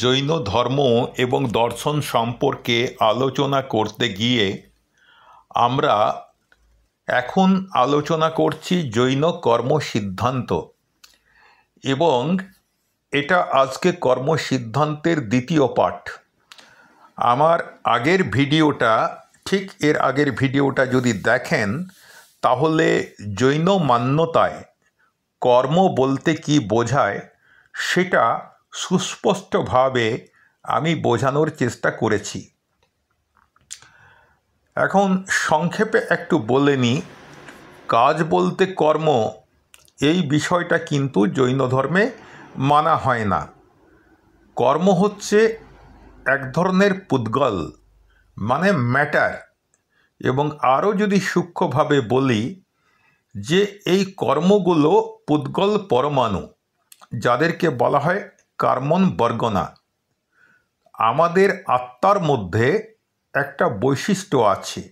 জৈন ধর্ম এবং দর্শন সম্পর্কে আলোচনা করতে গিয়ে আমরা এখন আলোচনা করছি জৈন কর্মসিদ্ধান্ত এবং এটা আজকে কর্মসিদ্ধান্তের দ্বিতীয় পাঠ। আমার আগের ভিডিওটা এর আগের ভিডিওটা যদি দেখেন তাহলে জৈন মান্যতায় কর্ম বলতে কি বোঝায় সেটা সুস্পষ্টভাবে আমি বোঝানোর চেষ্টা করেছি। এখন সংক্ষেপে একটু বলে নিই, কাজ বলতে কর্ম এই বিষয়টা কিন্তু জৈন ধর্মে মানা হয় না। কর্ম হচ্ছে এক ধরনের পুদ্গল, মানে ম্যাটার, এবং আরও যদি সূক্ষ্মভাবে বলি যে এই কর্মগুলো পুদ্গল পরমাণু, যাদেরকে বলা হয় কার্মন বর্গনা। আমাদের আত্মার মধ্যে একটা বৈশিষ্ট্য আছে।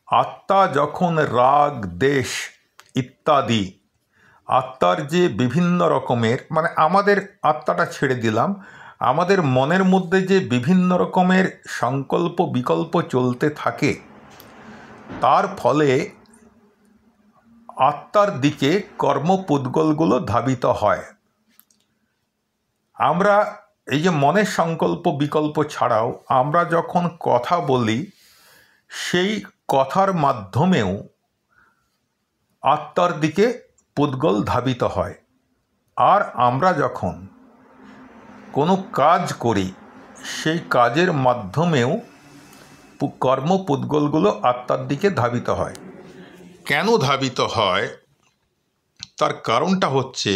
আত্মা যখন রাগ, দেশ ইত্যাদি আত্মার যে বিভিন্ন রকমের, মানে আমাদের আত্মাটা ছেড়ে দিলাম, আমাদের মনের মধ্যে যে বিভিন্ন রকমের সংকল্প বিকল্প চলতে থাকে, তার ফলে আত্মার দিকে কর্মপুদ্গলগুলো ধাবিত হয়। আমরা এই যে মনের সংকল্প বিকল্প ছাড়াও আমরা যখন কথা বলি, সেই কথার মাধ্যমেও আত্মার দিকে পুদ্গল ধাবিত হয়। আর আমরা যখন কোনো কাজ করি, সেই কাজের মাধ্যমেও কর্মপুদ্গলগুলো আত্মার দিকে ধাবিত হয়। কেন ধাবিত হয় তার কারণটা হচ্ছে,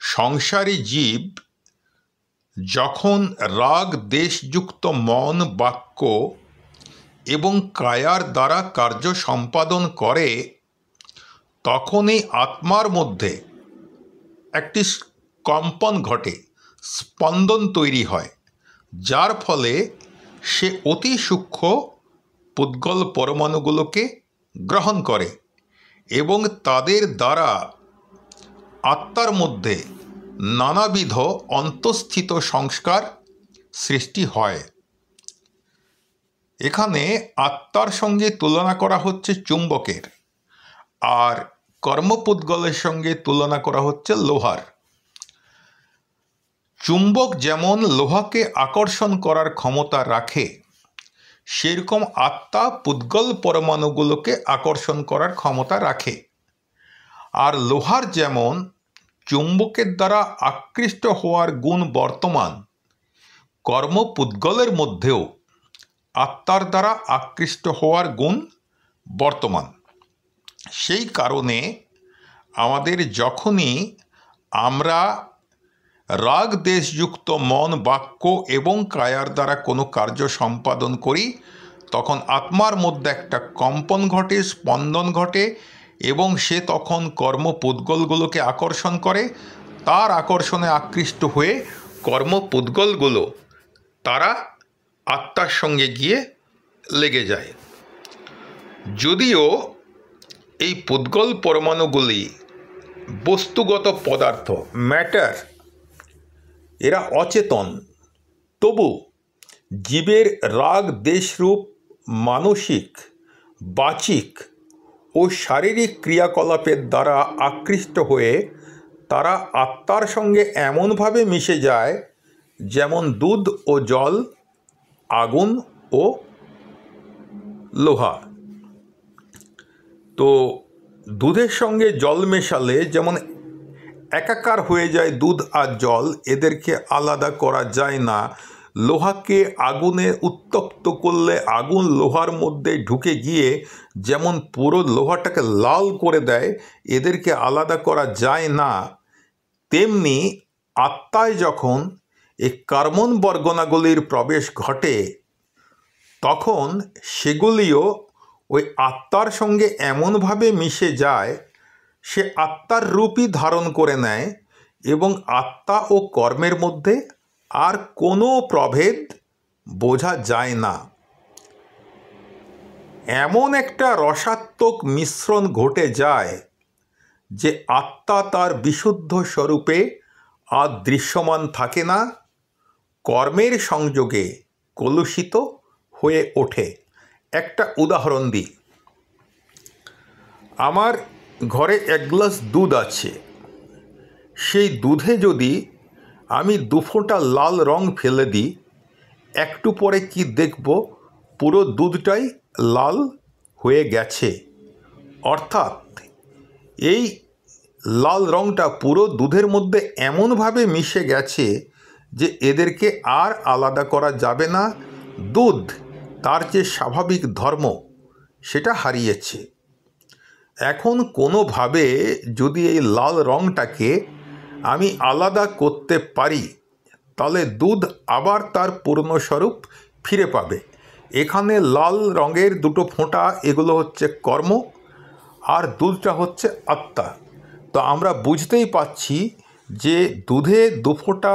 সংসারী জীব যখন রাগ দেশযুক্ত মন, বাক্য এবং কায়ার দ্বারা কার্য সম্পাদন করে, তখনই আত্মার মধ্যে একটি কম্পন ঘটে, স্পন্দন তৈরি হয়, যার ফলে সে অতি সূক্ষ্ম পুদ্গল পরমাণুগুলোকে গ্রহণ করে এবং তাদের দ্বারা আত্মার মধ্যে নানাবিধ অন্তঃস্থিত সংস্কার সৃষ্টি হয়। এখানে আত্মার সঙ্গে তুলনা করা হচ্ছে চুম্বকের, আর কর্মপুদ্গলের সঙ্গে তুলনা করা হচ্ছে লোহার। চুম্বক যেমন লোহাকে আকর্ষণ করার ক্ষমতা রাখে, সেরকম আত্মা পুদ্গল পরমাণুগুলোকে আকর্ষণ করার ক্ষমতা রাখে। আর লোহার যেমন চুম্বকের দ্বারা আকৃষ্ট হওয়ার গুণ বর্তমান, কর্মপুদ্গলের মধ্যেও আত্মার দ্বারা আকৃষ্ট হওয়ার গুণ বর্তমান। সেই কারণে আমাদের যখনই আমরা রাগ দেশযুক্ত মন, বাক্য এবং কায়ার দ্বারা কোনো কার্য সম্পাদন করি, তখন আত্মার মধ্যে একটা কম্পন ঘটে, স্পন্দন ঘটে, এবং সে তখন কর্মপুদ্গলগুলোকে আকর্ষণ করে। তার আকর্ষণে আকৃষ্ট হয়ে কর্মপুদ্গলগুলো তারা আত্মার সঙ্গে গিয়ে লেগে যায়। যদিও এই পুদ্গল পরমাণুগুলি বস্তুগত পদার্থ, ম্যাটার, এরা অচেতন, তবু জীবের রাগ দেশরূপ মানসিক, বাচিক ও শারীরিক ক্রিয়াকলাপের দ্বারা আকৃষ্ট হয়ে তারা আত্মার সঙ্গে এমনভাবে মিশে যায় যেমন দুধ ও জল, আগুন ও লোহা। তো দুধের সঙ্গে জল মেশালে যেমন একাকার হয়ে যায় দুধ আর জল, এদেরকে আলাদা করা যায় না। লোহাকে আগুনে উত্তপ্ত করলে আগুন লোহার মধ্যে ঢুকে গিয়ে যেমন পুরো লোহাটাকে লাল করে দেয়, এদেরকে আলাদা করা যায় না। তেমনি আত্মায় যখন এই কার্বন বর্গনাগুলির প্রবেশ ঘটে, তখন সেগুলিও ওই আত্মার সঙ্গে এমনভাবে মিশে যায়, সে আত্মার রূপই ধারণ করে নেয় এবং আত্মা ও কর্মের মধ্যে আর কোনো প্রভেদ বোঝা যায় না। এমন একটা রসাত্মক মিশ্রণ ঘটে যায় যে আত্মা তার বিশুদ্ধ স্বরূপে আর দৃশ্যমান থাকে না, কর্মের সংযোগে কলুষিত হয়ে ওঠে। একটা উদাহরণ দিই। আমার ঘরে 1 গ্লাস দুধ আছে। সেই দুধে যদি আমি 2 ফোঁটা লাল রং ফেলে দিই, একটু পরে কি দেখব, পুরো দুধটাই লাল হয়ে গেছে। অর্থাৎ এই লাল রংটা পুরো দুধের মধ্যে এমনভাবে মিশে গেছে যে এদেরকে আর আলাদা করা যাবে না। দুধ তার যে স্বাভাবিক ধর্ম সেটা হারিয়েছে। এখন কোনোভাবে যদি এই লাল রংটাকে আমি আলাদা করতে পারি, তাহলে দুধ আবার তার পূর্ণস্বরূপ ফিরে পাবে। এখানে লাল রঙের 2 ফোঁটা, এগুলো হচ্ছে কর্ম, আর দুধটা হচ্ছে আত্মা। তো আমরা বুঝতেই পাচ্ছি যে দুধে 2 ফোঁটা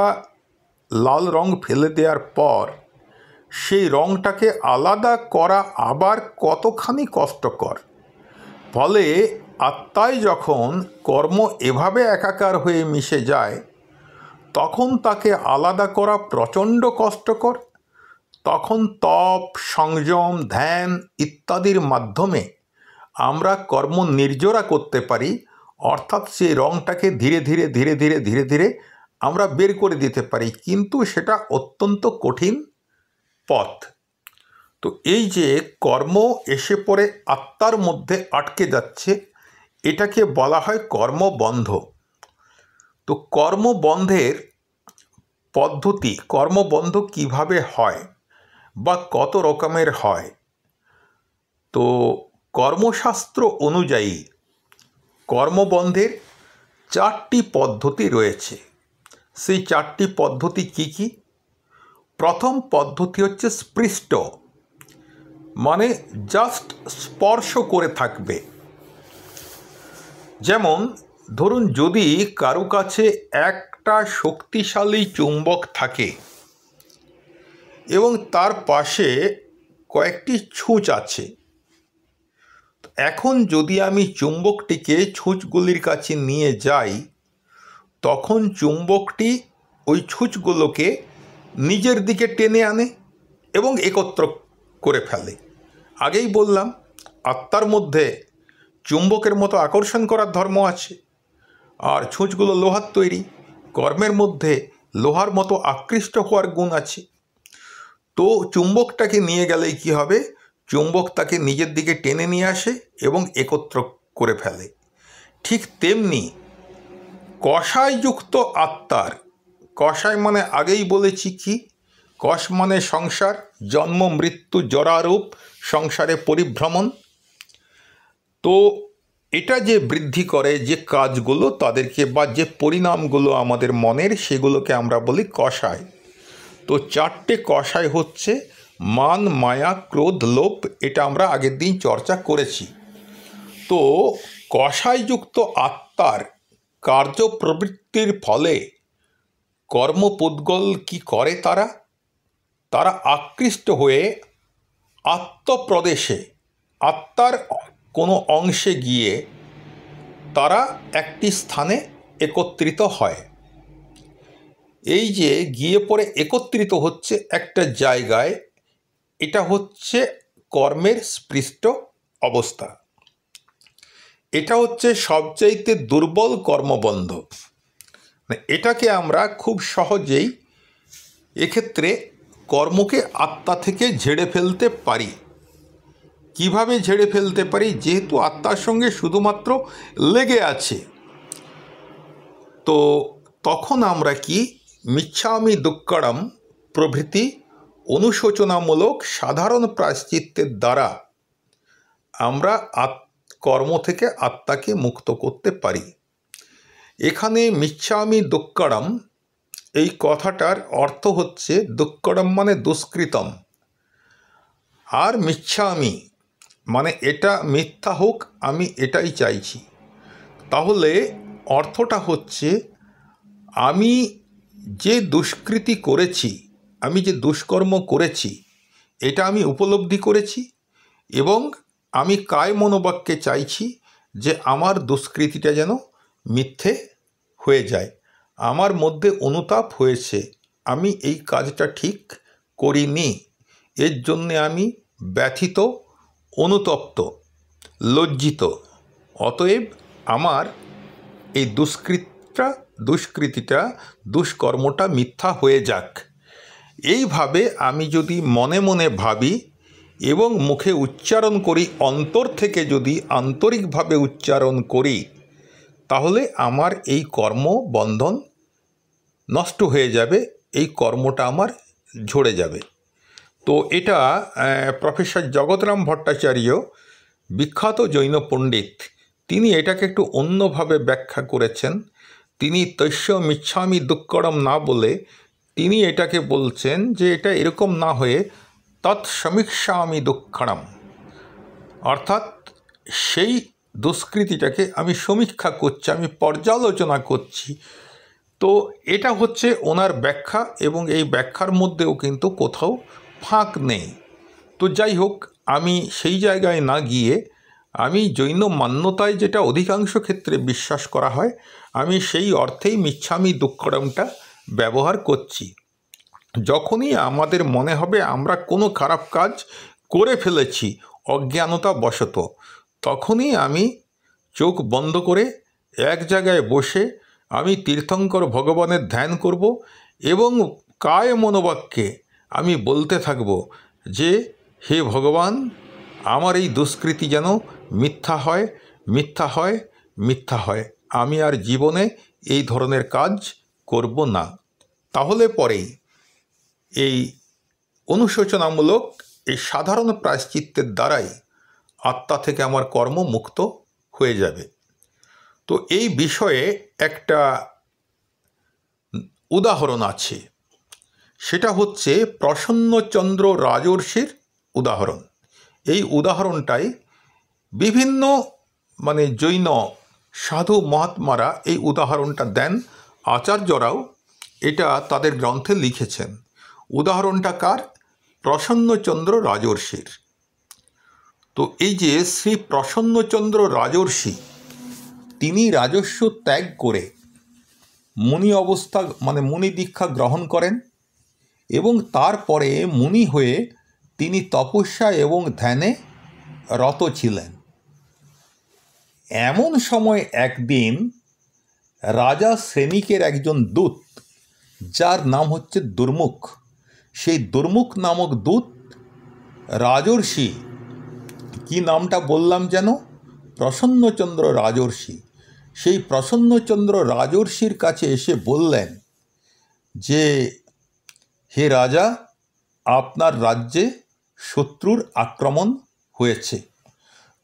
লাল রং ফেলে দেওয়ার পর সেই রংটাকে আলাদা করা আবার কতখানি কষ্টকর। ফলে আত্মায় যখন কর্ম এভাবে একাকার হয়ে মিশে যায়, তখন তাকে আলাদা করা প্রচণ্ড কষ্টকর। তখন তপ, সংযম, ধ্যান ইত্যাদির মাধ্যমে আমরা কর্ম নির্জরা করতে পারি। অর্থাৎ সেই রংটাকে ধীরে ধীরে ধীরে ধীরে ধীরে ধীরে আমরা বের করে দিতে পারি, কিন্তু সেটা অত্যন্ত কঠিন পথ। তো এই যে কর্ম এসে পড়ে আত্মার মধ্যে আটকে যাচ্ছে, এটাকে বলা হয় কর্মবন্ধ। তো কর্মবন্ধের পদ্ধতি, কর্মবন্ধ কিভাবে হয় বা কত রকমের হয়, তো কর্মশাস্ত্র অনুযায়ী কর্মবন্ধের 4টি পদ্ধতি রয়েছে। সেই 4টি পদ্ধতি কি কি? প্রথম পদ্ধতি হচ্ছে স্পৃষ্ট, মানে জাস্ট স্পর্শ করে থাকবে। যেমন ধরুন, যদি কারো কাছে একটা শক্তিশালী চুম্বক থাকে এবং তার পাশে কয়েকটি ছুঁচ আছে, এখন যদি আমি চুম্বকটিকে ছুঁচগুলির কাছে নিয়ে যাই, তখন চুম্বকটি ওই ছুঁচগুলোকে নিজের দিকে টেনে আনে এবং একত্র করে ফেলে। আগেই বললাম, আত্মার মধ্যে চুম্বকের মতো আকর্ষণ করার ধর্ম আছে, আর ছুঁচগুলো লোহার তৈরি। কর্মের মধ্যে লোহার মতো আকৃষ্ট হওয়ার গুণ আছে। তো চুম্বকটাকে নিয়ে গেলেই কি হবে, চুম্বক তাকে নিজের দিকে টেনে নিয়ে আসে এবং একত্র করে ফেলে। ঠিক তেমনি কষায়যুক্ত আত্মার, কষায় মানে আগেই বলেছি কি, কষ মানে সংসার, জন্ম মৃত্যু জরারূপ সংসারে পরিভ্রমণ। তো এটা যে বৃদ্ধি করে যে কাজগুলো তাদেরকে, বা যে পরিণামগুলো আমাদের মনের, সেগুলোকে আমরা বলি কষায়। তো 4টে কষায় হচ্ছে মান, মায়া, ক্রোধ, লোভ। এটা আমরা আগের দিন চর্চা করেছি। তো কষায়যুক্ত আত্মার কার্য প্রবৃত্তির ফলে কর্মপুদ্গল কি করে, তারা আকৃষ্ট হয়ে আত্মপ্রদেশে, আত্মার কোনো অংশে গিয়ে তারা একটি স্থানে একত্রিত হয়। এই যে গিয়ে পরে একত্রিত হচ্ছে একটা জায়গায়, এটা হচ্ছে কর্মের স্পৃষ্ট অবস্থা। এটা হচ্ছে সবচাইতে দুর্বল কর্মবন্ধ। এটাকে আমরা খুব সহজেই এক্ষেত্রে কর্মকে আত্মা থেকে ঝেড়ে ফেলতে পারি। কিভাবে ঝেড়ে ফেলতে পারি? যেহেতু আত্মার সঙ্গে শুধুমাত্র লেগে আছে, তো তখন আমরা কি মিচ্ছামি দুক্কড়ম প্রভৃতি অনুশোচনামূলক সাধারণ প্রায়শ্চিত্তের দ্বারা আমরা কর্ম থেকে আত্মাকে মুক্ত করতে পারি। এখানে মিচ্ছামি দুক্কড়ম, এই কথাটার অর্থ হচ্ছে, দুক্কড়ম মানে দুষ্কৃতম, আর মিচ্ছামি মানে এটা মিথ্যা হোক, আমি এটাই চাইছি। তাহলে অর্থটা হচ্ছে, আমি যে দুষ্কৃতি করেছি, আমি যে দুষ্কর্ম করেছি, এটা আমি উপলব্ধি করেছি এবং আমি কায় মনোবাক্যে চাইছি যে আমার দুষ্কৃতিটা যেন মিথ্যে হয়ে যায়। আমার মধ্যে অনুতাপ হয়েছে, আমি এই কাজটা ঠিক করিনি, এর জন্যে আমি ব্যথিত, অনুতপ্ত, লজ্জিত। অতএব আমার এই দুষ্কৃতিটা দুষ্কর্মটা মিথ্যা হয়ে যাক। এইভাবে আমি যদি মনে মনে ভাবি এবং মুখে উচ্চারণ করি, অন্তর থেকে যদি আন্তরিকভাবে উচ্চারণ করি, তাহলে আমার এই কর্মবন্ধন নষ্ট হয়ে যাবে, এই কর্মটা আমার ঝরে যাবে। তো এটা প্রফেসর জগৎরাম ভট্টাচার্য, বিখ্যাত জৈন পণ্ডিত, তিনি এটাকে একটু অন্যভাবে ব্যাখ্যা করেছেন। তিনি তস্য মিচ্ছামি দুঃকরম না বলে তিনি এটাকে বলছেন যে এটা এরকম না হয়ে তৎসমীক্ষামি দুঃখরম, অর্থাৎ সেই দুষ্কৃতিটাকে আমি সমীক্ষা করছি, আমি পর্যালোচনা করছি। তো এটা হচ্ছে ওনার ব্যাখ্যা, এবং এই ব্যাখ্যার মধ্যেও কিন্তু কোথাও ফাঁক নেই। তো যাই হোক, আমি সেই জায়গায় না গিয়ে আমি জৈন মান্যতায় যেটা অধিকাংশ ক্ষেত্রে বিশ্বাস করা হয়, আমি সেই অর্থেই মিচ্ছামি দুঃকরমটা ব্যবহার করছি। যখনই আমাদের মনে হবে আমরা কোনো খারাপ কাজ করে ফেলেছি অজ্ঞানতা বশত, তখনই আমি চোখ বন্ধ করে এক জায়গায় বসে আমি তীর্থঙ্কর ভগবানের ধ্যান করব এবং কায় মনোবাক্যে আমি বলতে থাকব যে হে ভগবান, আমার এই দুষ্কৃতি যেন মিথ্যা হয়, মিথ্যা হয়, মিথ্যা হয়। আমি আর জীবনে এই ধরনের কাজ করব না। তাহলে পরেই এই অনুশোচনামূলক এই সাধারণ প্রায়শ্চিত্তের দ্বারাই আত্মা থেকে আমার কর্ম মুক্ত হয়ে যাবে। তো এই বিষয়ে একটা উদাহরণ আছে, সেটা হচ্ছে প্রসন্নচন্দ্র রাজর্ষির উদাহরণ। এই উদাহরণটাই বিভিন্ন জৈন সাধু মহাত্মারা এই উদাহরণটা দেন, আচার্যরাও এটা তাদের গ্রন্থে লিখেছেন। উদাহরণটা কার? প্রসন্নচন্দ্র রাজর্ষির। তো এই যে শ্রী প্রসন্নচন্দ্র রাজর্ষি, তিনি রাজস্ব ত্যাগ করে মুনি অবস্থা মুনি দীক্ষা গ্রহণ করেন এবং তারপরে মুনি হয়ে তিনি তপস্যা এবং ধ্যানে রত ছিলেন। এমন সময় একদিন রাজা শ্রেণিকের একজন দূত, যার নাম হচ্ছে দুর্মুখ, সেই দুর্মুখ নামক দূত রাজর্ষি, কি নামটা বললাম যেন? প্রসন্নচন্দ্র রাজর্ষি। সেই প্রসন্নচন্দ্র রাজর্ষির কাছে এসে বললেন যে হে রাজা, আপনার রাজ্যে শত্রুর আক্রমণ হয়েছে।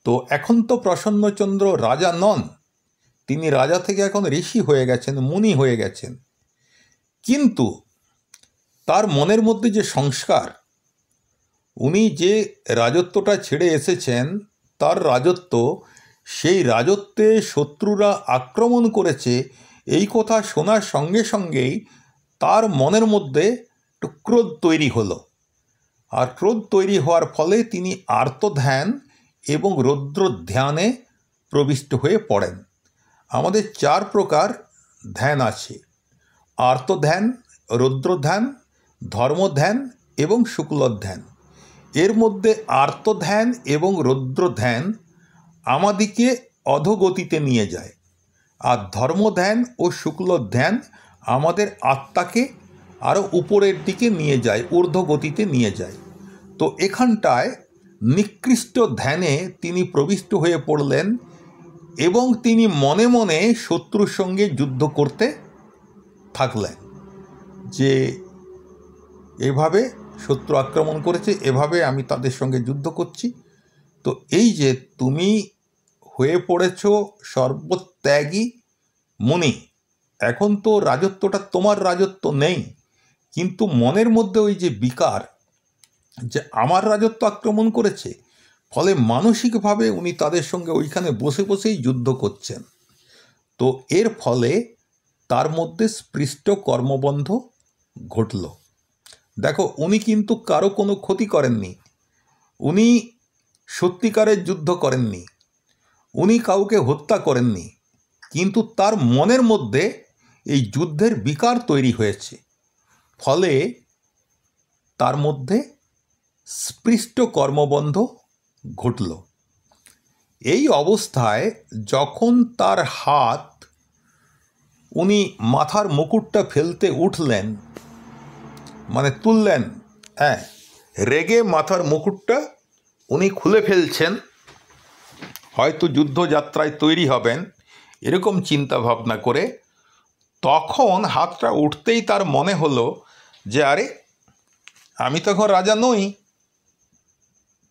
তো এখন তো প্রসন্নচন্দ্র রাজা নন, তিনি রাজা থেকে এখন ঋষি হয়ে গেছেন, মুনি হয়ে গেছেন। কিন্তু তার মনের মধ্যে যে সংস্কার, উনি যে রাজত্বটা ছেড়ে এসেছেন, তার রাজত্ব, সেই রাজত্বে শত্রুরা আক্রমণ করেছে, এই কথা শোনার সঙ্গে সঙ্গেই তার মনের মধ্যে একটু ক্রোধ তৈরি হলো। আর ক্রোধ তৈরি হওয়ার ফলে তিনি আর্তধ্যান এবং রৌদ্র ধ্যানে প্রবিষ্ট হয়ে পড়েন। আমাদের 4 প্রকার ধ্যান আছে: আর্তধ্যান, রৌদ্রধ্যান, ধর্মধ্যান এবং শুক্লধ্যান। এর মধ্যে আর্তধ্যান এবং রৌদ্রধ্যান আমাদিকে অধোগতিতে নিয়ে যায়, আর ধর্মধ্যান ও শুক্লধ্যান আমাদের আত্মাকে আরও উপরের দিকে নিয়ে যায়, ঊর্ধ্বগতিতে নিয়ে যায়। তো এখানটায় নিকৃষ্ট ধ্যানে তিনি প্রবিষ্ট হয়ে পড়লেন এবং তিনি মনে মনে শত্রুর সঙ্গে যুদ্ধ করতে থাকলেন যে এভাবে শত্রু আক্রমণ করেছে, এভাবে আমি তাদের সঙ্গে যুদ্ধ করছি। তো এই যে তুমি হয়ে পড়েছ সর্বত্যাগী মুনি, এখন তো রাজত্বটা তোমার রাজত্ব নেই, কিন্তু মনের মধ্যে ওই যে বিকার যে আমার রাজত্ব আক্রমণ করেছে, ফলে মানসিকভাবে উনি তাদের সঙ্গে ওইখানে বসে বসেই যুদ্ধ করছেন। তো এর ফলে তার মধ্যে স্পৃষ্ট কর্মবন্ধ ঘটল। দেখো, উনি কিন্তু কারো কোনো ক্ষতি করেননি, উনি সত্যিকারের যুদ্ধ করেননি, উনি কাউকে হত্যা করেননি, কিন্তু তার মনের মধ্যে এই যুদ্ধের বিকার তৈরি হয়েছে। ফলে তার মধ্যে স্পৃষ্ট কর্মবন্ধ ঘটল। এই অবস্থায় যখন তার হাত উনি মাথার মুকুটটা ফেলতে উঠলেন, মানে তুললেন, হ্যাঁ, রেগে মাথার মুকুটটা উনি খুলে ফেলছেন, হয়তো যুদ্ধযাত্রায় তৈরি হবেন এরকম চিন্তা ভাবনা করে, তখন হাতটা উঠতেই তার মনে হলো যে আরে, আমি তো এখন রাজা নই,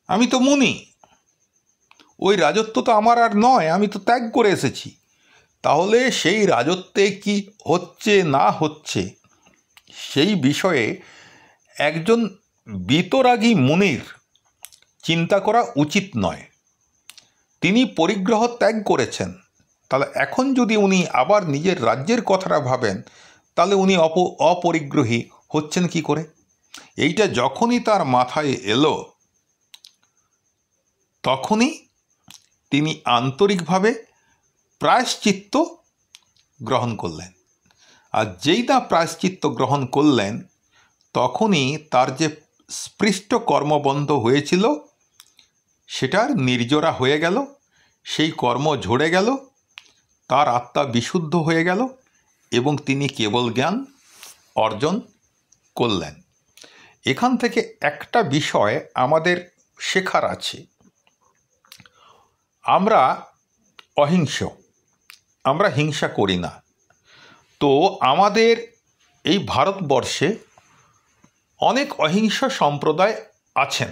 আমি তো মুনি, ওই রাজত্ব তো আমার আর নয়, আমি তো ত্যাগ করে এসেছি। তাহলে সেই রাজত্বে কি হচ্ছে না হচ্ছে সেই বিষয়ে একজন বিতরাগী মুনির চিন্তা করা উচিত নয়। তিনি পরিগ্রহ ত্যাগ করেছেন, তাহলে এখন যদি উনি আবার নিজের রাজ্যের কথাটা ভাবেন, তাহলে উনি অপরিগ্রহী হচ্ছেন কি করে? এইটা যখনই তার মাথায় এলো, তখনই তিনি আন্তরিকভাবে প্রায়শ্চিত্ত গ্রহণ করলেন। আর যেই না প্রায়শ্চিত্ত গ্রহণ করলেন, তখনই তার যে স্পৃষ্ট কর্মবন্ধ হয়েছিল সেটার নির্জরা হয়ে গেল, সেই কর্ম ঝরে গেল, তার আত্মা বিশুদ্ধ হয়ে গেল এবং তিনি কেবল জ্ঞান অর্জন করলেন। এখান থেকে একটা বিষয় আমাদের শেখার আছে। আমরা অহিংস, আমরা হিংসা করি না। তো আমাদের এই ভারতবর্ষে অনেক অহিংস সম্প্রদায় আছেন।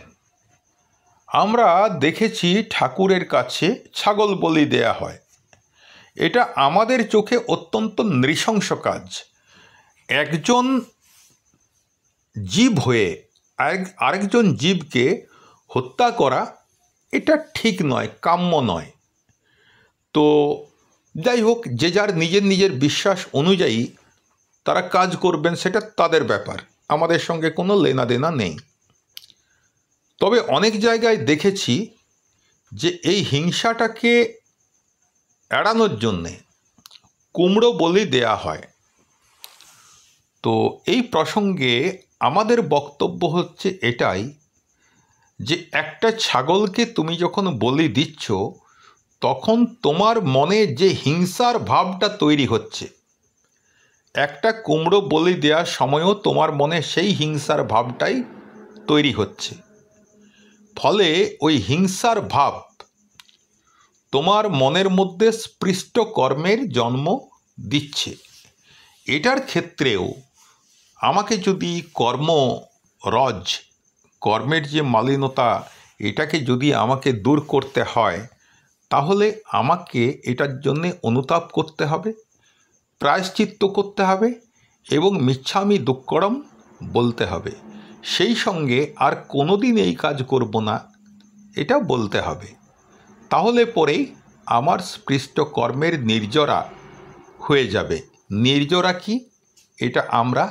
আমরা দেখেছি ঠাকুরের কাছে ছাগল বলি দেয়া হয়। এটা আমাদের চোখে অত্যন্ত নৃশংস কাজ। একজন জীব হয়ে আরেকজন জীবকে হত্যা করা এটা ঠিক নয়, কাম্য নয়। তো যাই হোক, যে যার নিজের নিজের বিশ্বাস অনুযায়ী তারা কাজ করবেন, সেটা তাদের ব্যাপার, আমাদের সঙ্গে কোনো লেনাদেনা নেই। তবে অনেক জায়গায় দেখেছি যে এই হিংসাটাকে এড়ানোর জন্যে কুমড়ো বলি দেয়া হয়। তো এই প্রসঙ্গে আমাদের বক্তব্য হচ্ছে এটাই যে একটা ছাগলকে তুমি যখন বলি দিচ্ছ, তখন তোমার মনে যে হিংসার ভাবটা তৈরি হচ্ছে, একটা কুমড়ো বলি দেওয়ার সময়ও তোমার মনে সেই হিংসার ভাবটাই তৈরি হচ্ছে। ফলে ওই হিংসার ভাব তোমার মনের মধ্যে স্পৃষ্ট কর্মের জন্ম দিচ্ছে। এটার ক্ষেত্রেও আমাকে যদি কর্মের যে মলিনতা, এটাকে যদি আমাকে দূর করতে হয়, তাহলে আমাকে এটার জন্যে অনুতাপ করতে হবে, প্রায়শ্চিত্ত করতে হবে এবং মিচ্ছামি দুক্কড়ম বলতে হবে। সেই সঙ্গে আর কোনোদিন এই কাজ করব না এটা বলতে হবে। তাহলে পরেই আমার স্পৃষ্ট কর্মের নির্জরা হয়ে যাবে। নির্জরা কি, এটা আমরা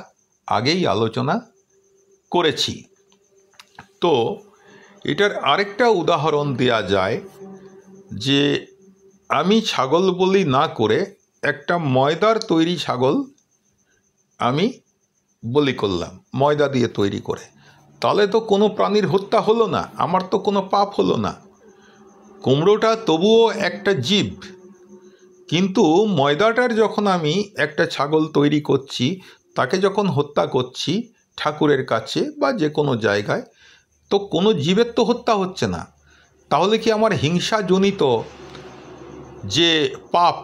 আগেই আলোচনা করেছি। তো এটার আরেকটা উদাহরণ দেয়া যায় যে আমি ছাগল বলি না করে একটা ময়দার তৈরি ছাগল আমি বলি করলাম, ময়দা দিয়ে তৈরি করে, তাহলে তো কোনো প্রাণীর হত্যা হলো না, আমার তো কোনো পাপ হলো না। কুমড়োটা তবুও একটা জীব, কিন্তু ময়দাটার যখন আমি একটা ছাগল তৈরি করছি, তাকে যখন হত্যা করছি ঠাকুরের কাছে বা যে কোনো জায়গায়, তো কোনো জীবের তো হত্যা হচ্ছে না। তাহলে কি আমার হিংসাজনিত যে পাপ,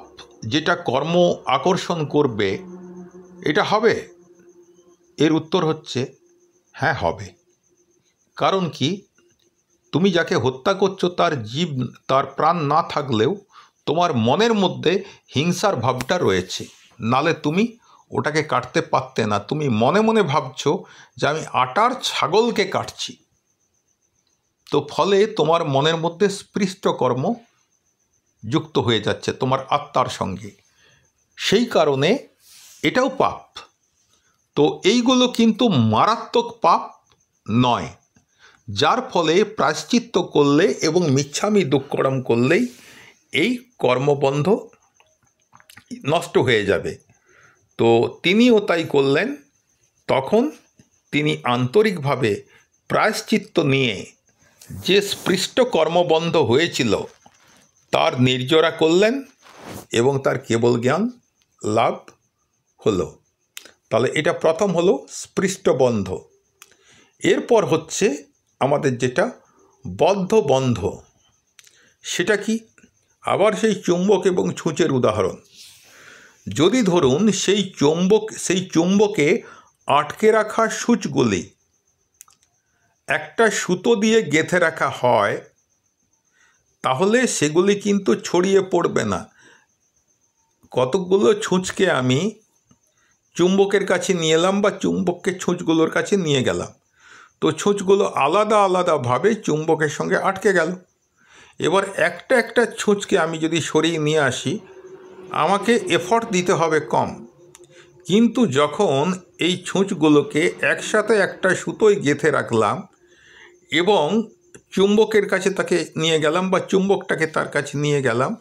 যেটা কর্ম আকর্ষণ করবে, এটা হবে? এর উত্তর হচ্ছে হ্যাঁ, হবে। কারণ কি, তুমি যাকে হত্যা করছো তার প্রাণ না থাকলেও তোমার মনের মধ্যে হিংসার ভাবটা রয়েছে, নালে তুমি ওটাকে কাটতে পারতে না। তুমি মনে মনে ভাবছো যে আমি আটার ছাগলকে কাটছি। তো ফলে তোমার মনের মধ্যে স্পৃষ্ট কর্ম যুক্ত হয়ে যাচ্ছে তোমার আত্মার সঙ্গে, সেই কারণে এটাও পাপ। তো এইগুলো কিন্তু মারাত্মক পাপ নয়, যার ফলে প্রায়শ্চিত্ত করলে এবং মিচ্ছামি দুক্কড়ম করলেই এই কর্মবন্ধ নষ্ট হয়ে যাবে। তো তিনিও তাই করলেন, তখন তিনি আন্তরিকভাবে প্রায়শ্চিত্ত নিয়ে যে স্পৃষ্ট কর্মবন্ধ হয়েছিল তার নির্জরা করলেন এবং তার কেবল জ্ঞান লাভ হলো। তাহলে এটা প্রথম হলো স্পৃষ্ট বন্ধ। এরপর হচ্ছে আমাদের যেটা বদ্ধ বন্ধ, সেটা কি? আবার সেই চুম্বক এবং ছুঁচের উদাহরণ। যদি ধরুন সেই চুম্বকে আটকে রাখা সূচগুলি একটা সুতো দিয়ে গেঁথে রাখা হয়, তাহলে সেগুলি কিন্তু ছড়িয়ে পড়বে না। কতকগুলো ছুঁচকে আমি চুম্বকের কাছে নিয়ে এলাম বা চুম্বককে ছুঁচগুলোর কাছে নিয়ে গেলাম, তো ছুঁচগুলো আলাদা আলাদাভাবে চুম্বকের সঙ্গে আটকে গেল। এবার একটা একটা ছুঁচকে আমি যদি সরিয়ে নিয়ে আসি, আমাকে এফর্ট দিতে হবে কম। কিন্তু যখন এই ছুঁচগুলোকে একসাথে একটা সুতোয় গেঁথে রাখলাম এবং চুম্বকের কাছে তাকে নিয়ে গেলাম বা চুম্বকটাকে তার কাছে নিয়ে গেলাম,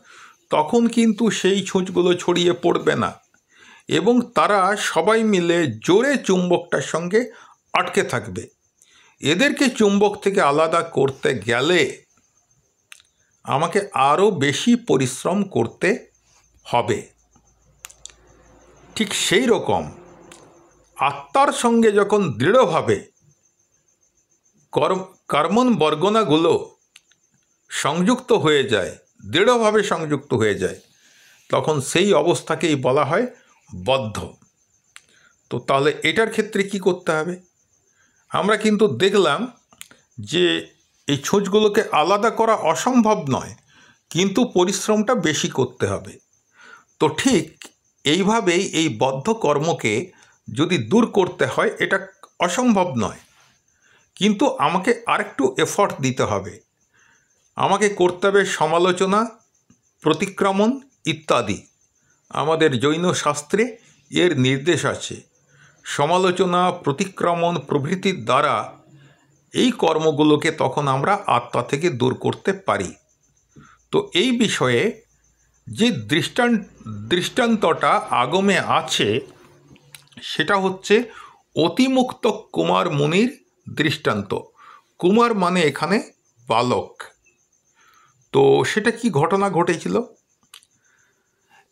তখন কিন্তু সেই ছুঁচগুলো ছড়িয়ে পড়বে না এবং তারা সবাই মিলে জোরে চুম্বকটার সঙ্গে আটকে থাকবে। এদেরকে চুম্বক থেকে আলাদা করতে গেলে আমাকে আরও বেশি পরিশ্রম করতে হবে। ঠিক সেই রকম আত্মার সঙ্গে যখন দৃঢ়ভাবে কর্মণ বর্গনাগুলো সংযুক্ত হয়ে যায়, দৃঢ়ভাবে সংযুক্ত হয়ে যায়, তখন সেই অবস্থাকেই বলা হয় বদ্ধ। তো তাহলে এটার ক্ষেত্রে কি করতে হবে? আমরা কিন্তু দেখলাম যে এই ছুঁচগুলোকে আলাদা করা অসম্ভব নয়, কিন্তু পরিশ্রমটা বেশি করতে হবে। তো ঠিক এইভাবেই এই বদ্ধ কর্মকে যদি দূর করতে হয়, এটা অসম্ভব নয়, কিন্তু আমাকে আরেকটু এফর্ট দিতে হবে। আমাকে করতে হবে সমালোচনা, প্রতিক্রমণ ইত্যাদি। আমাদের জৈন শাস্ত্রে এর নির্দেশ আছে। সমালোচনা, প্রতিক্রমণ প্রভৃতির দ্বারা এই কর্মগুলোকে তখন আমরা আত্মা থেকে দূর করতে পারি। তো এই বিষয়ে যে দৃষ্টান্তটা আগমে আছে, সেটা হচ্ছে অতিমুক্ত কুমার মুনির দৃষ্টান্ত। কুমার মানে এখানে বালক। তো সেটা কি ঘটনা ঘটেছিল?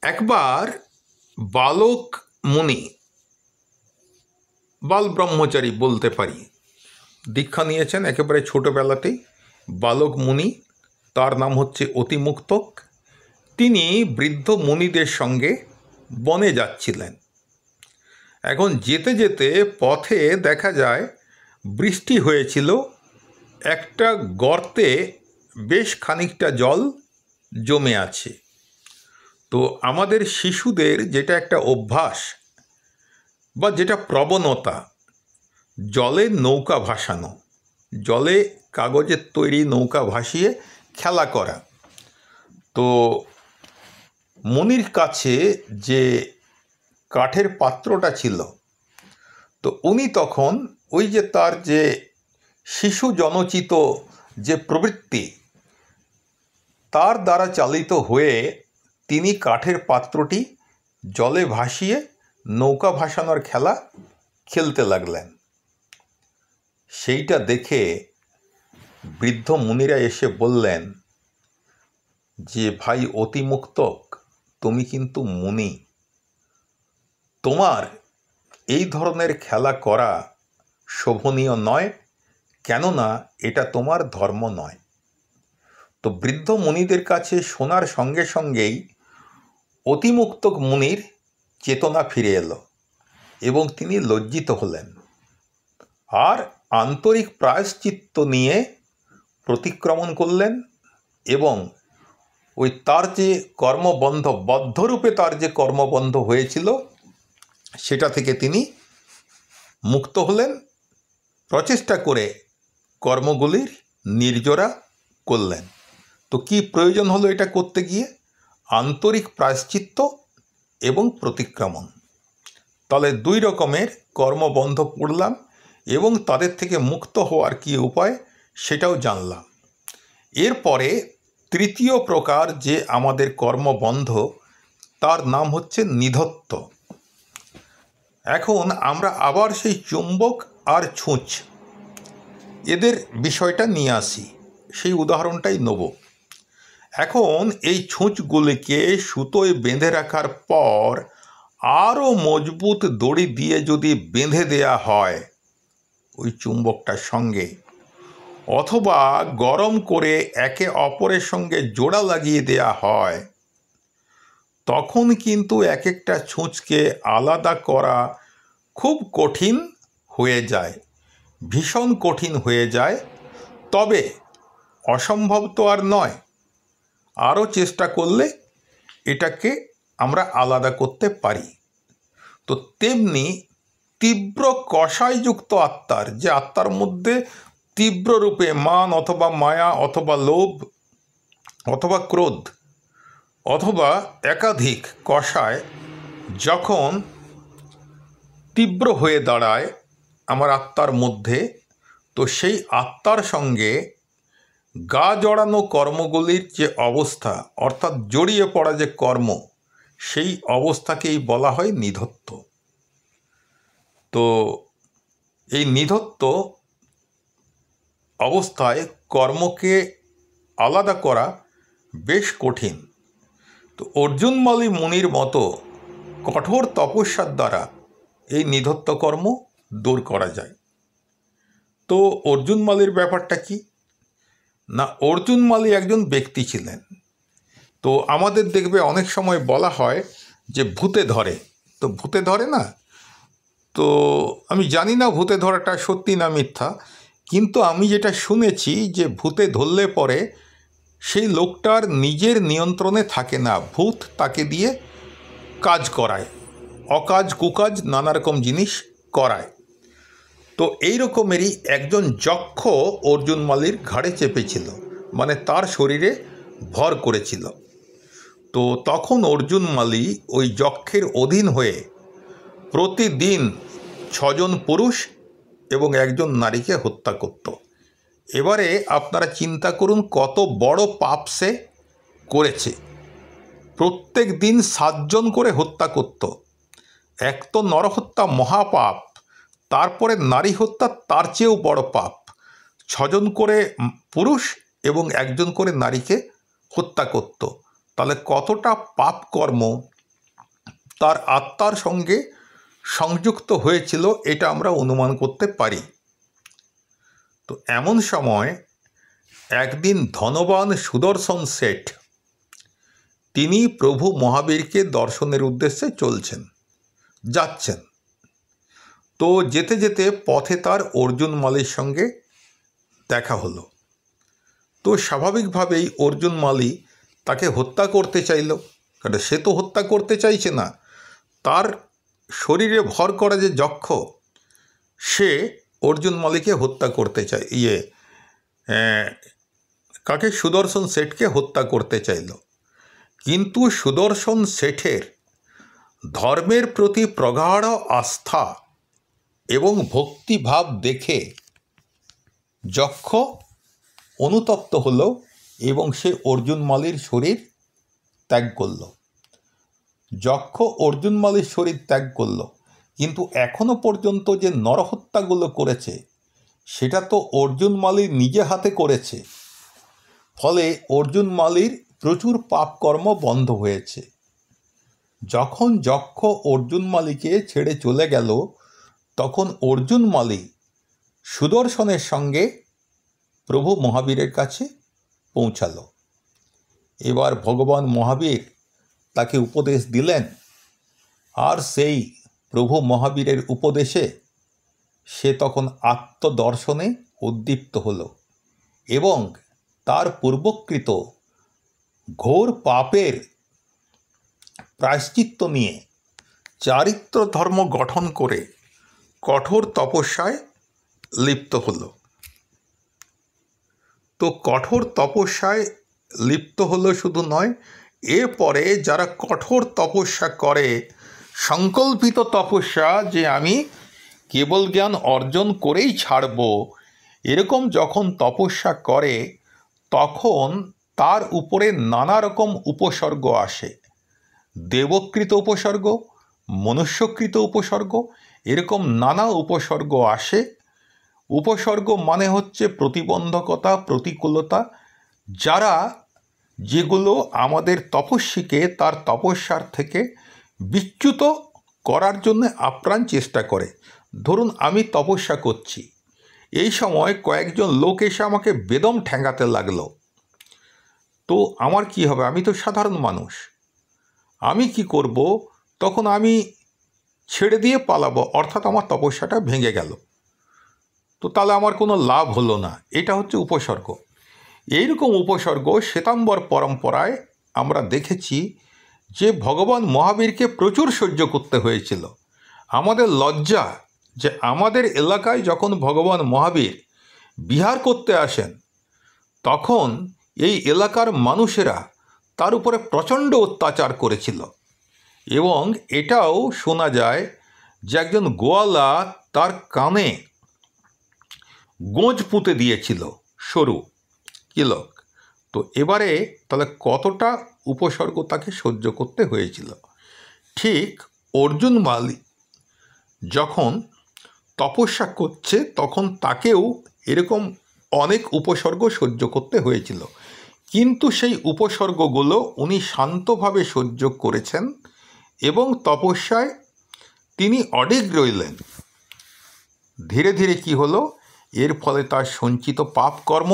একবার বালক মুনি, বাল ব্রহ্মচারী বলতে পারি, দীক্ষা নিয়েছেন একেবারে ছোটোবেলাতেই। বালক মুনি, তার নাম হচ্ছে অতিমুক্তক। তিনি বৃদ্ধ মুনিদের সঙ্গে বনে যাচ্ছিলেন। এখন যেতে যেতে পথে দেখা যায় বৃষ্টি হয়েছিল, একটা গর্তে বেশ খানিকটা জল জমে আছে। তো আমাদের শিশুদের যেটা একটা অভ্যাস বা যেটা প্রবণতা, জলে নৌকা ভাসানো, জলে কাগজের তৈরি নৌকা ভাসিয়ে খেলা করা। তো মুনির কাছে যে কাঠের পাত্রটা ছিল, তো উনি তখন ওই যে তার যে শিশু জনচিত যে প্রবৃত্তি, তার দ্বারা চালিত হয়ে তিনি কাঠের পাত্রটি জলে ভাসিয়ে নৌকা ভাসানোর খেলা খেলতে লাগলেন। সেইটা দেখে বৃদ্ধ মুনিরা এসে বললেন যে, ভাই অতিমুক্তক, তুমি কিন্তু মুনি, তোমার এই ধরনের খেলা করা শোভনীয় নয়, কেননা এটা তোমার ধর্ম নয়। তো বৃদ্ধ মুনিদের কাছে শোনার সঙ্গে সঙ্গেই অতিমুক্তক মুনির চেতনা ফিরে এলো এবং তিনি লজ্জিত হলেন আর আন্তরিক প্রায়শ্চিত্ত নিয়ে প্রতিক্রমণ করলেন এবং ওই তার যে কর্মবন্ধ, বদ্ধরূপে তার যে কর্মবন্ধ হয়েছিল, সেটা থেকে তিনি মুক্ত হলেন, প্রচেষ্টা করে কর্মগুলির নির্জরা করলেন। তো কি প্রয়োজন হলো এটা করতে গিয়ে? আন্তরিক প্রায়শ্চিত্ত এবং প্রতিক্রমণ। তাহলে দুই রকমের কর্মবন্ধ পড়লাম এবং তাদের থেকে মুক্ত হওয়ার কি উপায় সেটাও জানলাম। এরপরে তৃতীয় প্রকার যে আমাদের কর্মবন্ধ, তার নাম হচ্ছে নিধত্ত। এখন আমরা আবার সেই চুম্বক আর ছুঁচ এদের বিষয়টা নিয়ে আসি, সেই উদাহরণটাই নেব। এখন এই ছুঁচগুলিকে সুতোয় বেঁধে রাখার পর আরও মজবুত দড়ি দিয়ে যদি বেঁধে দেয়া হয় ওই চুম্বকটার সঙ্গে, অথবা গরম করে একে অপরের সঙ্গে জোড়া লাগিয়ে দেয়া হয়, তখন কিন্তু এক একটা ছুঁচকে আলাদা করা খুব কঠিন হয়ে যায়, ভীষণ কঠিন হয়ে যায়। তবে অসম্ভব তো আর নয়, আরও চেষ্টা করলে এটাকে আমরা আলাদা করতে পারি। তো তেমনি তীব্র কষায়যুক্ত আত্মার, যে আত্মার মধ্যে তীব্র রূপে মান অথবা মায়া অথবা লোভ অথবা ক্রোধ অথবা একাধিক কষায় যখন তীব্র হয়ে দাঁড়ায় আমার আত্মার মধ্যে, তো সেই আত্মার সঙ্গে গা জড়ানো কর্মগুলির যে অবস্থা, অর্থাৎ জড়িয়ে পড়া যে কর্ম, সেই অবস্থাকেই বলা হয় নিধত্ত। তো এই নিধত্ত অবস্থায় কর্মকে আলাদা করা বেশ কঠিন। তো অর্জুনমালী মুনির মতো কঠোর তপস্যার দ্বারা এই নিধত্ত কর্ম দূর করা যায়। তো অর্জুনমালীর ব্যাপারটা কি না, অর্জুনমালী একজন ব্যক্তি ছিলেন। তো আমাদের দেখবে অনেক সময় বলা হয় যে ভূতে ধরে, তো ভূতে ধরে না, তো আমি জানি না ভূতে ধরাটা সত্যি না মিথ্যা, কিন্তু আমি যেটা শুনেছি যে ভূতে ধরলে পরে সেই লোকটার নিজের নিয়ন্ত্রণে থাকে না, ভূত তাকে দিয়ে কাজ করায়, অকাজ কুকাজ নানা রকম জিনিস করায়। তো এই রকমেরই একজন যক্ষ অর্জুনমালীর ঘাড়ে চেপেছিল, মানে তার শরীরে ভর করেছিল। তো তখন অর্জুনমালী ওই যক্ষের অধীন হয়ে প্রতিদিন 6 জন পুরুষ এবং 1 জন নারীকে হত্যা করত। এবারে আপনারা চিন্তা করুন কত বড় পাপ সে করেছে। প্রত্যেক দিন 7 জন করে হত্যা করত। এক তো নরহত্যা মহাপাপ, তারপরে নারী হত্যা তার চেয়েও বড় পাপ। 6 জন করে পুরুষ এবং 1 জন করে নারীকে হত্যা করত। তাহলে কতটা পাপ কর্ম তার আত্মার সঙ্গে সংযুক্ত হয়েছিল, এটা আমরা অনুমান করতে পারি। তো এমন সময় একদিন ধনবান সুদর্শন শেঠ, তিনি প্রভু মহাবীরকে দর্শনের উদ্দেশ্যে যাচ্ছেন। তো যেতে যেতে পথে তার অর্জুনমালীর সঙ্গে দেখা হলো। তো স্বাভাবিকভাবেই অর্জুনমালী তাকে হত্যা করতে চাইল, কারণ সে তো হত্যা করতে চাইছে না, তার শরীরে ভর করা যে যক্ষ, সে অর্জুনমালীকে হত্যা করতে চায়, কাকে, সুদর্শন শেঠকে হত্যা করতে চাইল। কিন্তু সুদর্শন শেঠের ধর্মের প্রতি প্রগাঢ় আস্থা এবং ভক্তিভাব দেখে যক্ষ অনুতপ্ত হল এবং সে অর্জুনমালীর শরীর ত্যাগ করল। যক্ষ অর্জুনমালীর শরীর ত্যাগ করল, কিন্তু এখনো পর্যন্ত যে নরহত্যাগুলো করেছে সেটা তো অর্জুনমালী নিজে হাতে করেছে। ফলে অর্জুনমালীর প্রচুর পাপকর্ম বন্ধ হয়েছে। যখন যক্ষ অর্জুনমালীকে ছেড়ে চলে গেল, তখন অর্জুনমালী সুদর্শনের সঙ্গে প্রভু মহাবীরের কাছে পৌঁছালো। এবার ভগবান মহাবীর তাকে উপদেশ দিলেন, আর সেই প্রভু মহাবীরের উপদেশে সে তখন আত্মদর্শনে উদ্দীপ্ত হল এবং তার পূর্বকৃত ঘোর পাপের প্রায়শ্চিত্ত নিয়ে চারিত্র ধর্ম গঠন করে কঠোর তপস্যায় লিপ্ত হল। তো কঠোর তপস্যায় লিপ্ত হলো শুধু নয়, এরপরে যারা কঠোর তপস্যা করে, সংকল্পিত তপস্যা যে আমি কেবল জ্ঞান অর্জন করেই ছাড়ব, এরকম যখন তপস্যা করে তখন তার উপরে নানা রকম উপসর্গ আসে। দেবকৃত উপসর্গ, মনুষ্যকৃত উপসর্গ, এরকম নানা উপসর্গ আসে। উপসর্গ মানে হচ্ছে প্রতিবন্ধকতা, প্রতিকূলতা, যেগুলো আমাদের তপস্বীকে তার তপস্যার থেকে বিচ্যুত করার জন্য আপ্রাণ চেষ্টা করে। ধরুন আমি তপস্যা করছি, এই সময় কয়েকজন লোক এসে আমাকে বেদম ঠ্যাঙাতে লাগলো, তো আমার কি হবে? আমি তো সাধারণ মানুষ, আমি কি করব? তখন আমি ছেড়ে দিয়ে পালাবো, অর্থাৎ আমার তপস্যাটা ভেঙে গেল, তো তাহলে আমার কোনো লাভ হলো না। এটা হচ্ছে উপসর্গ। এইরকম উপসর্গ শ্বেতাম্বর পরম্পরায় আমরা দেখেছি যে ভগবান মহাবীরকে প্রচুর সহ্য করতে হয়েছিল। আমাদের লজ্জা যে আমাদের এলাকায় যখন ভগবান মহাবীর বিহার করতে আসেন, তখন এই এলাকার মানুষেরা তার উপরে প্রচণ্ড অত্যাচার করেছিল। এবং এটাও শোনা যায় যে একজন গোয়ালা তার কানে গোঁজ পুঁতে দিয়েছিল, সরু কিলক। তো এবারে তাহলে কতটা উপসর্গ তাকে সহ্য করতে হয়েছিল। ঠিক অর্জুন মালি যখন তপস্যা করছে, তখন তাকেও এরকম অনেক উপসর্গ সহ্য করতে হয়েছিল, কিন্তু সেই উপসর্গগুলো উনি শান্তভাবে সহ্য করেছেন এবং তপস্যায় তিনি অডিগ রইলেন। ধীরে ধীরে কি হলো, এর ফলে তার সঞ্চিত পাপ কর্ম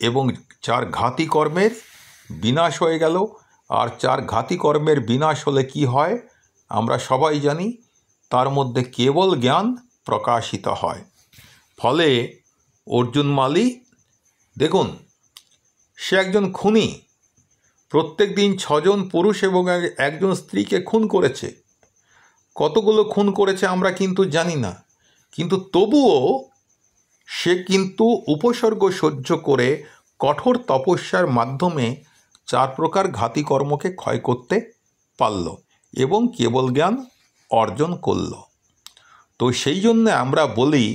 এবং 4 ঘাতী কর্মের বিনাশ হয়ে গেল। আর 4 ঘাতী কর্মের বিনাশ হলে কি হয় আমরা সবাই জানি, তার মধ্যে কেবল জ্ঞান প্রকাশিত হয়। ফলে অর্জুন মালি দেখুন, সে একজন খুনি, প্রত্যেক দিন 6 জন পুরুষ এবং একজন স্ত্রীকে খুন করেছে। কতগুলো খুন করেছে আমরা কিন্তু জানি না, কিন্তু তবুও সে কিন্তু উপসর্গ সহ্য করে কঠোর তপস্যার মাধ্যমে 4 প্রকার ঘাতী কর্মকে ক্ষয় করতে পারল এবং কেবল জ্ঞান অর্জন করল। তো সেই জন্য আমরা বলি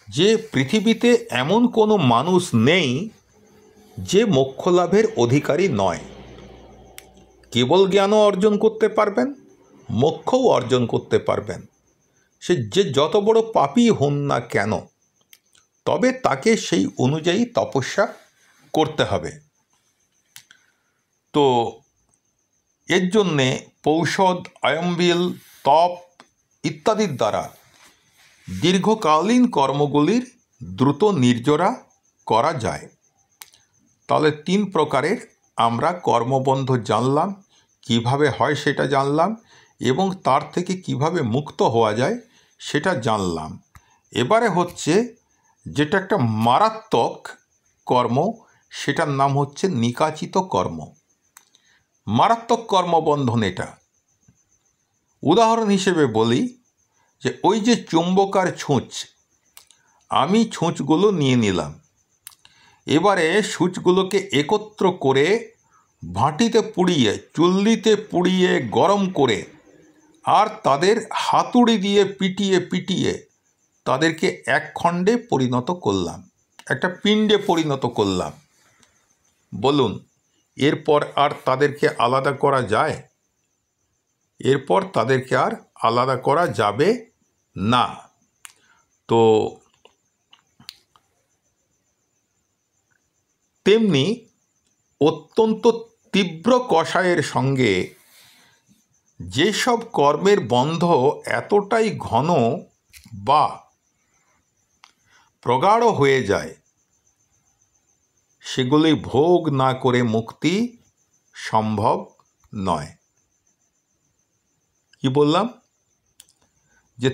যে পৃথিবীতে এমন কোনো মানুষ নেই যে মোক্ষ লাভের অধিকারী নয়। কেবল জ্ঞানও অর্জন করতে পারবেন, মোক্ষও অর্জন করতে পারবেন, সে যে যত বড় পাপী হন না কেন, তবে তাকে সেই অনুযায়ী তপস্যা করতে হবে। তো এর জন্যে পৌষদ, আয়ম্বিল, তপ ইত্যাদির দ্বারা দীর্ঘকালীন কর্মগুলির দ্রুত নির্জরা করা যায়। তাহলে 3 প্রকারের আমরা কর্মবন্ধ জানলাম, কিভাবে হয় সেটা জানলাম, এবং তার থেকে কিভাবে মুক্ত হওয়া যায় সেটা জানলাম। এবারে হচ্ছে যেটা একটা মারাত্মক কর্ম, সেটার নাম হচ্ছে নিকাচিত কর্ম। মারাত্মক কর্মবন্ধন এটা। উদাহরণ হিসেবে বলি যে ওই যে চুম্বক আর ছুঁচ, আমি ছুঁচগুলো নিয়ে নিলাম, এবারে সূচগুলোকে একত্র করে ভাঁটিতে পুড়িয়ে, চুল্লিতে পুড়িয়ে গরম করে, আর তাদের হাতুড়ি দিয়ে পিটিয়ে পিটিয়ে তাদেরকে এক খণ্ডে পরিণত করলাম, একটা পিণ্ডে পরিণত করলাম। বলুন, এরপর আর তাদেরকে আলাদা করা যায়? এরপর তাদেরকে আর আলাদা করা যাবে না। তো তেমনি অত্যন্ত তীব্র কষায়ের সঙ্গে যেসব কর্মের বন্ধ এতটাই ঘন বা প্রগাঢ় হয়ে যায়, সেগুলি ভোগ না করে মুক্তি সম্ভব নয়। কি বললাম? যে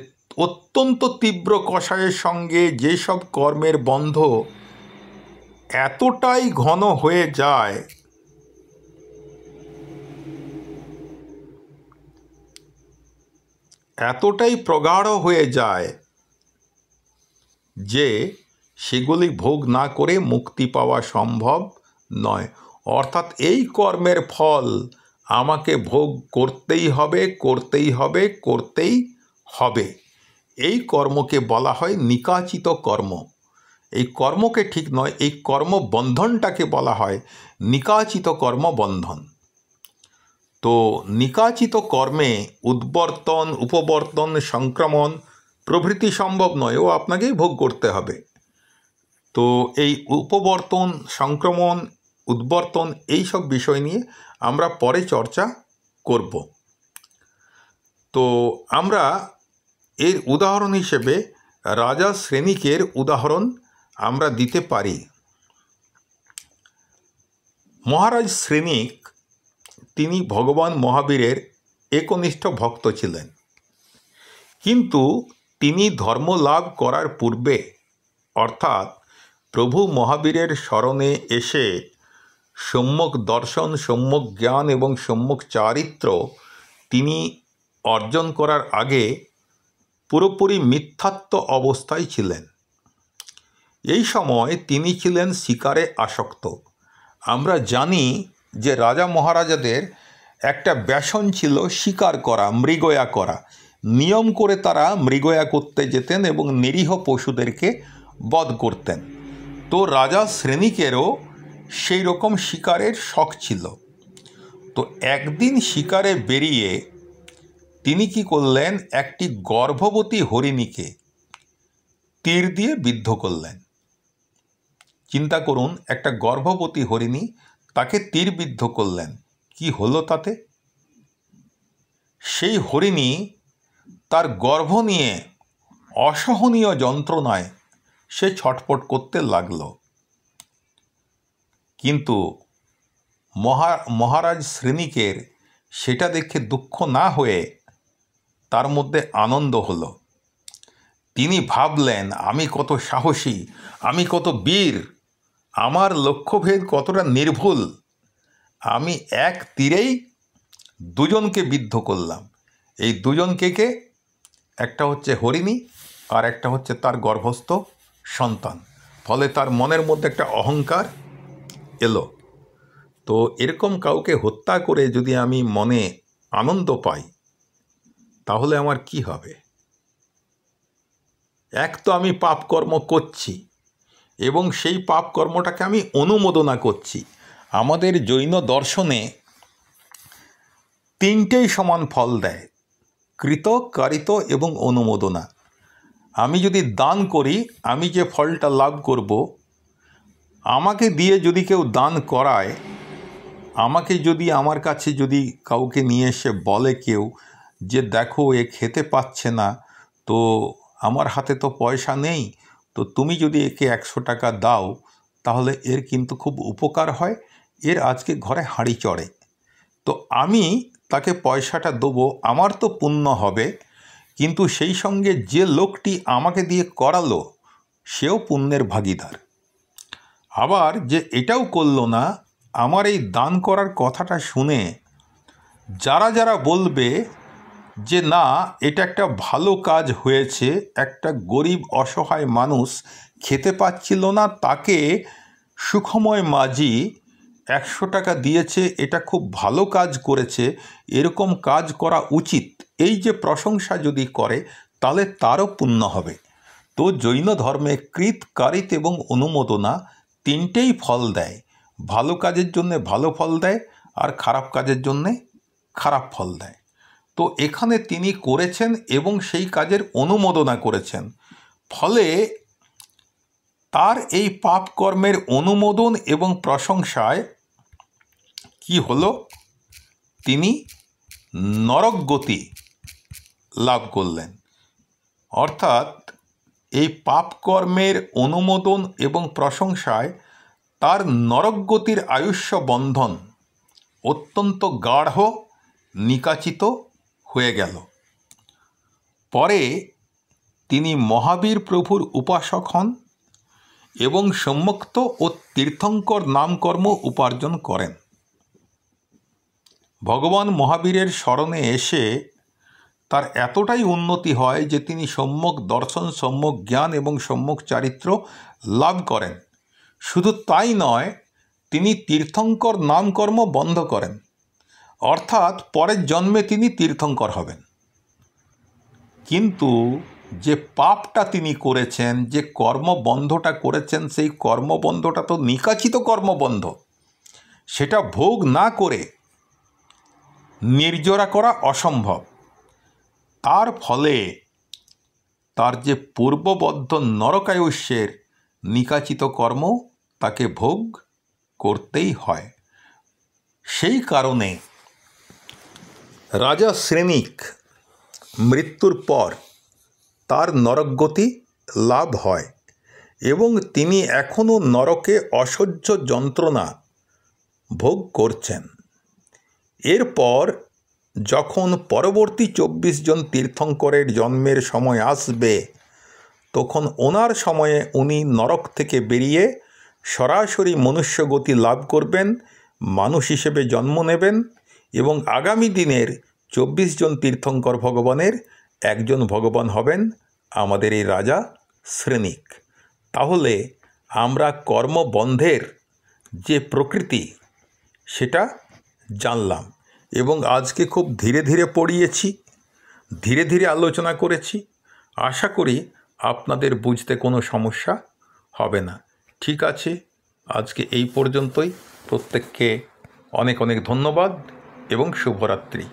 অত্যন্ত তীব্র কষায়ের সঙ্গে যেসব কর্মের বন্ধ এতটাই ঘন হয়ে যায়, এতটাই প্রগাঢ় হয়ে যায় যে সেগুলি ভোগ না করে মুক্তি পাওয়া সম্ভব নয়। অর্থাৎ এই কর্মের ফল আমাকে ভোগ করতেই হবে, করতেই হবে, করতেই হবে। এই কর্মকে বলা হয় নিকাচিত কর্ম। এই কর্মকে ঠিক নয়, এই কর্মবন্ধনটাকে বলা হয় নিকাচিত কর্মবন্ধন। তো নিকাচিত কর্মে উদ্বর্তন, উপবর্তন, সংক্রমণ প্রভৃতি সম্ভব নয়, ও আপনাকেই ভোগ করতে হবে। তো এই উপবর্তন, সংক্রমণ, উদ্বর্তন এই সব বিষয় নিয়ে আমরা পরে চর্চা করব। তো আমরা এর উদাহরণ হিসেবে রাজা শ্রেণিকের উদাহরণ আমরা দিতে পারি। মহারাজ শ্রেণিক তিনি ভগবান মহাবীরের একনিষ্ঠ ভক্ত ছিলেন, কিন্তু তিনি ধর্ম লাভ করার পূর্বে অর্থাৎ প্রভু মহাবীরের শরণে এসে সম্যক দর্শন, সম্যক জ্ঞান এবং সম্যক চারিত্র্য তিনি অর্জন করার আগে পুরোপুরি মিথ্যাত্ব অবস্থায় ছিলেন। এই সময় তিনি ছিলেন শিকারে আসক্ত। আমরা জানি যে রাজা মহারাজাদের একটা ব্যসন ছিল শিকার করা, মৃগয়া করা। নিয়ম করে তারা মৃগয়া করতে যেতেন এবং নিরীহ পশুদেরকে বধ করতেন। তো রাজা শ্রেণিকেরও সেই রকম শিকারের শখ ছিল। তো একদিন শিকারে বেরিয়ে তিনি কি করলেন, একটি গর্ভবতী হরিণীকে তীর দিয়ে বিদ্ধ করলেন। চিন্তা করুন, একটা গর্ভবতী হরিণী, তাকে তীরবিদ্ধ করলেন। কি হলো তাতে? সেই হরিণী তার গর্ভ নিয়ে অসহনীয় যন্ত্রণায় সে ছটফট করতে লাগল। কিন্তু মহারাজ শ্রেণিকের সেটা দেখে দুঃখ না হয়ে তার মধ্যে আনন্দ হলো। তিনি ভাবলেন, আমি কত সাহসী, আমি কত বীর, আমার লক্ষ্যভেদ কতটা নির্ভুল, আমি এক তীরেই দুজনকে বিদ্ধ করলাম। এই দুজনকে কে? একটা হচ্ছে হরিণী আর একটা হচ্ছে তার গর্ভস্থ সন্তান। ফলে তার মনের মধ্যে একটা অহংকার এলো। তো এরকম কাউকে হত্যা করে যদি আমি মনে আনন্দ পাই, তাহলে আমার কি হবে? এক তো আমি পাপকর্ম করছি এবং সেই পাপকর্মটাকে আমি অনুমোদনা করছি। আমাদের জৈন দর্শনে তিনটেই সমান ফল দেয়: কৃত, কারিত এবং অনুমোদনা। আমি যদি দান করি, আমি যে ফলটা লাভ করব, আমাকে দিয়ে যদি কেউ দান করায়, আমাকে যদি আমার কাছে যদি কাউকে নিয়ে এসে বলে কেউ যে দেখো এ খেতে পাচ্ছে না, তো আমার হাতে তো পয়সা নেই, তো তুমি যদি একে 100 টাকা দাও তাহলে এর কিন্তু খুব উপকার হয়, এর আজকে ঘরে হাঁড়ি চড়ে, তো আমি তাকে পয়সাটা দেবো, আমার তো পুণ্য হবে, কিন্তু সেই সঙ্গে যে লোকটি আমাকে দিয়ে করালো সেও পুণ্যের ভাগীদার। আবার যে এটাও করলো না, আমার এই দান করার কথাটা শুনে যারা যারা বলবে যে না এটা একটা ভালো কাজ হয়েছে, একটা গরিব অসহায় মানুষ খেতে পাচ্ছিল না, তাকে সুখময় মাঝি 100 টাকা দিয়েছে, এটা খুব ভালো কাজ করেছে, এরকম কাজ করা উচিত, এই যে প্রশংসা যদি করে তাহলে তারও পুণ্য হবে। তো জৈন ধর্মে কৃত, কারিত এবং অনুমোদনা তিনটেই ফল দেয়। ভালো কাজের জন্যে ভালো ফল দেয় আর খারাপ কাজের জন্যে খারাপ ফল দেয়। তো এখানে তিনি করেছেন এবং সেই কাজের অনুমোদনা করেছেন, ফলে তার এই পাপ কর্মের অনুমোদন এবং প্রশংসায় কি হলো, তিনি নরকগতি লাভ করলেন। অর্থাৎ এই পাপ কর্মের অনুমোদন এবং প্রশংসায় তার নরকগতির আয়ুষ্য বন্ধন অত্যন্ত গাঢ় নিকাচিত হয়ে গেল। পরে তিনি মহাবীর প্রভুর উপাসক হন এবং সম্যক্ত ও তীর্থঙ্কর নামকর্ম উপার্জন করেন। ভগবান মহাবীরের শরণে এসে তার এতটাই উন্নতি হয় যে তিনি সম্যক দর্শন, সম্যক জ্ঞান এবং সম্যক চারিত্র্য লাভ করেন। শুধু তাই নয়, তিনি তীর্থঙ্কর নামকর্ম বন্ধ করেন, অর্থাৎ পরের জন্মে তিনি তীর্থঙ্কর হবেন। কিন্তু যে পাপটা তিনি করেছেন, যে কর্মবন্ধটা করেছেন, সেই কর্মবন্ধটা তো নিকাচিত কর্মবন্ধ। সেটা ভোগ না করে নির্জরা করা অসম্ভব। তার ফলে তার যে পূর্ববদ্ধ নরকায়ুষ্যের নিকাচিত কর্ম তাকে ভোগ করতেই হয়। সেই কারণে রাজা শ্রেণিক মৃত্যুর পর তার নরকগতি লাভ হয় এবং তিনি এখনও নরকে অসহ্য যন্ত্রণা ভোগ করছেন। এরপর যখন পরবর্তী 24 জন তীর্থঙ্করের জন্মের সময় আসবে, তখন ওনার সময়ে উনি নরক থেকে বেরিয়ে সরাসরি মনুষ্যগতি লাভ করবেন, মানুষ হিসেবে জন্ম নেবেন এবং আগামী দিনের 24 জন তীর্থঙ্কর ভগবানের একজন ভগবান হবেন আমাদের এই রাজা শ্রেণিক। তাহলে আমরা কর্মবন্ধের যে প্রকৃতি সেটা জানলাম এবং আজকে খুব ধীরে ধীরে পড়িয়েছি, ধীরে ধীরে আলোচনা করেছি। আশা করি আপনাদের বুঝতে কোনো সমস্যা হবে না। ঠিক আছে, আজকে এই পর্যন্তই। প্রত্যেককে অনেক অনেক ধন্যবাদ এবং শুভরাত্রি।